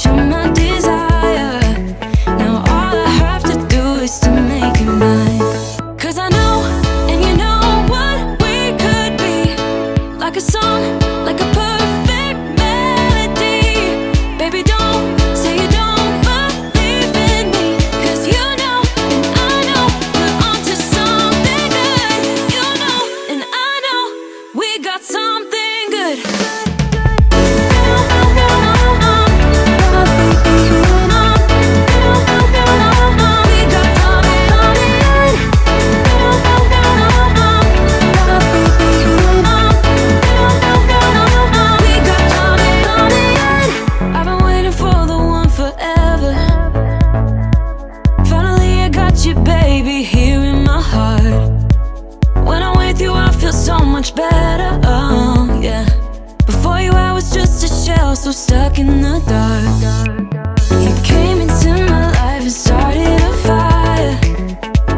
you're my desire. Now all I have to do is to make you mine. 'Cause I know, and you know what we could be. Like a song, like a perfect melody. Baby, don't say you don't believe in me. 'Cause you know, and I know, we're onto something good. You know, and I know, we got something good. I've been waiting for the one forever. Finally I got you, baby, here in my heart. When I'm with you I feel so much better, oh yeah. Before you I was just a shell, so stuck in the dark. You came into my life and started a fire.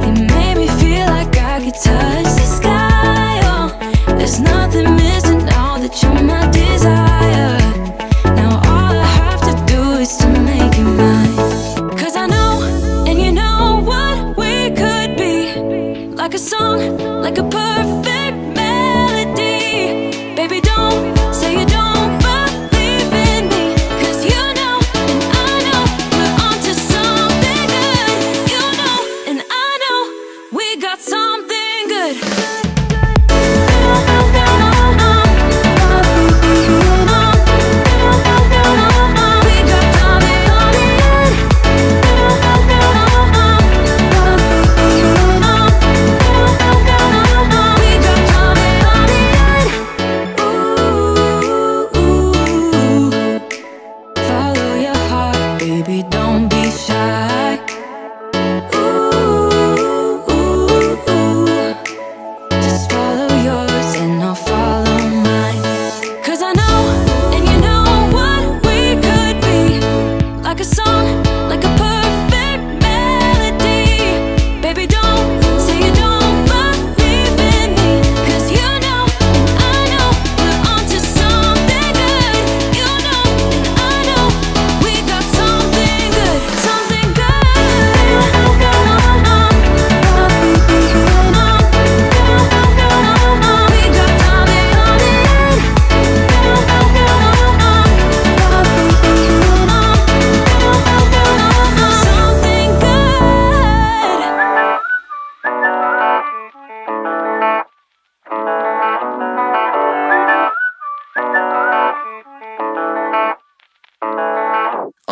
You made me feel like I could touch the sky, oh. There's nothing missing now that you're my desire. Now all I have to do is to make you mine. 'Cause I know, and you know what we could be. Like a song, like a perfect melody. Baby, don't say you don't believe in me. 'Cause you know, and I know, we're onto something good. You know, and I know, we got something good. Follow your heart, baby, don't be shy. Just follow yours and I'll follow mine. 'Cause I know, and you know what we could be. Like a song, like a perfect melody. Baby, don't say you don't believe in me. 'Cause you know, and I know, we're onto something good. You know, and I know, we got something good. Something good.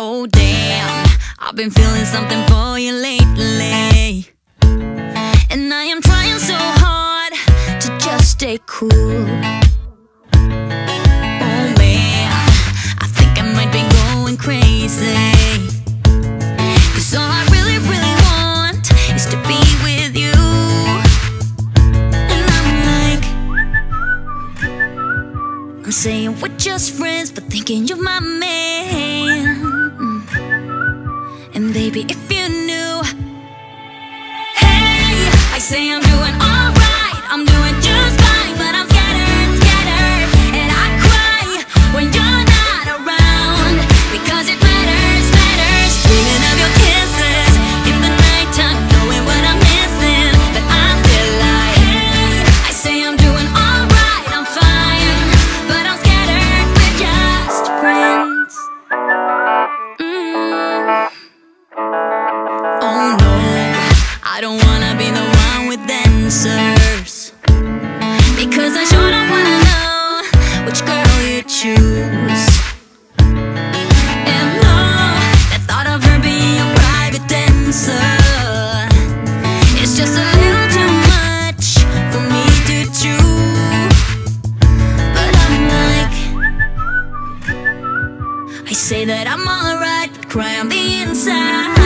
Oh damn, I've been feeling something for you lately. And I am trying so hard to just stay cool. Oh man, I think I might be going crazy. 'Cause all I really, really want is to be with you. And I'm like, I'm saying we're just friends, but thinking you're my man. And baby, if you knew, hey, I say I'm doing alright, I'm doing just fine, but I'm scattered, scattered, and I cry when you're not around, because it matters, matters. Dreaming of your kisses in the nighttime, knowing what I'm missing, but I'm still like, hey, I say I'm doing alright, I'm fine, but I'm scattered, we're just friends. Oh no, I don't wanna be the one with answers, because I sure don't wanna know which girl you choose. And no, the thought of her being a private dancer, it's just a little too much for me to chew. But I'm like, I say that I'm alright, but cry on the inside.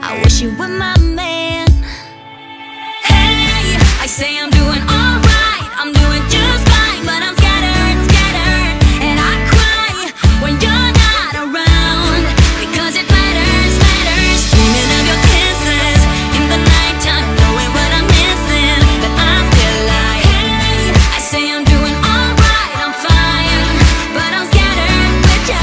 I wish you were my man. Hey, I say I'm doing alright, I'm doing just fine, but I'm scattered, scattered, and I cry when you're not around, because it matters, matters. Dreaming of your kisses in the nighttime, knowing what I'm missing, but I'm still like, hey, I say I'm doing alright, I'm fine, but I'm scattered, we're just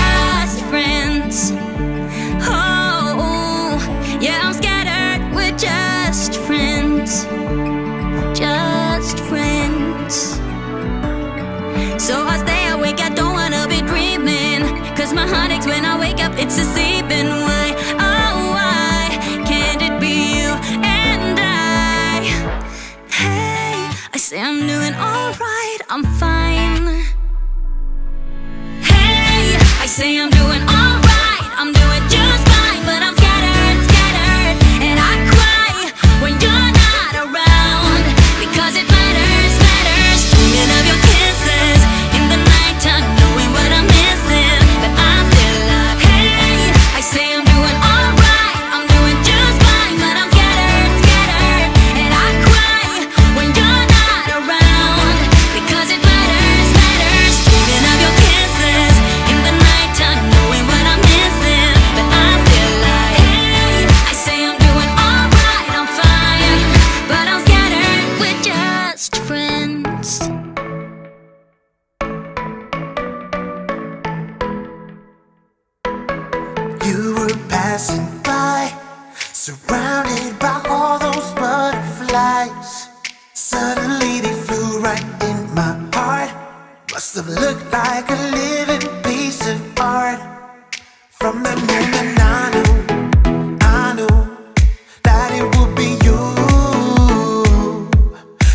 say I'm doing alright, I'm fine. Hey, I say I'm doing alright, I'm doing just fine, but I'm scattered, scattered, and I cry when you're not around, because it matters, matters. Dreaming of your kisses in the nighttime, knowing what I'm missing, but I'm still alive. Hey, I say I'm doing alright, I'm doing just fine, but I'm scattered, scattered, and I cry when you're not around, because it matters, matters. Dreaming of your kisses in the nighttime, knowing what I'm missing, but I'm still alive. Hey, I say I'm doing alright, I'm fine, but I'm scattered, we're just friends. You were passing by, surrounded by all those butterflies. Suddenly they flew right in my heart. Must have looked like a living piece of art. From that moment I knew that it would be you.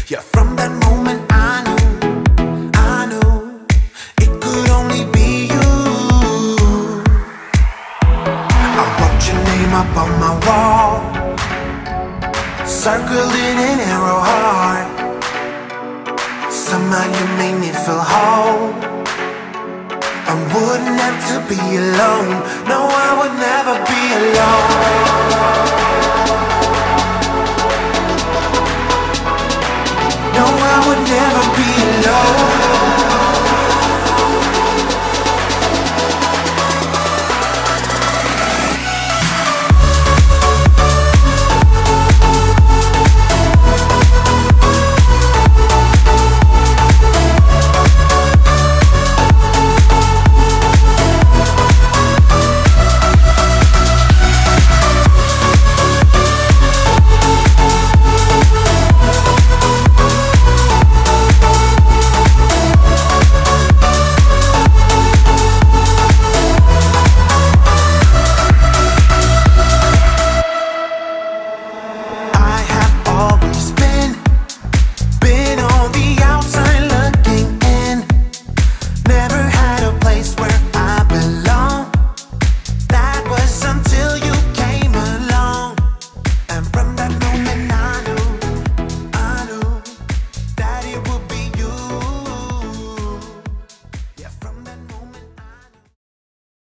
Yeah, from that moment I knew it could only be you. I wrote your name up on my wall, circled in an arrow heart. Somehow you made me feel whole. I wouldn't have to be alone. No, I would never be alone. No, I would never be alone.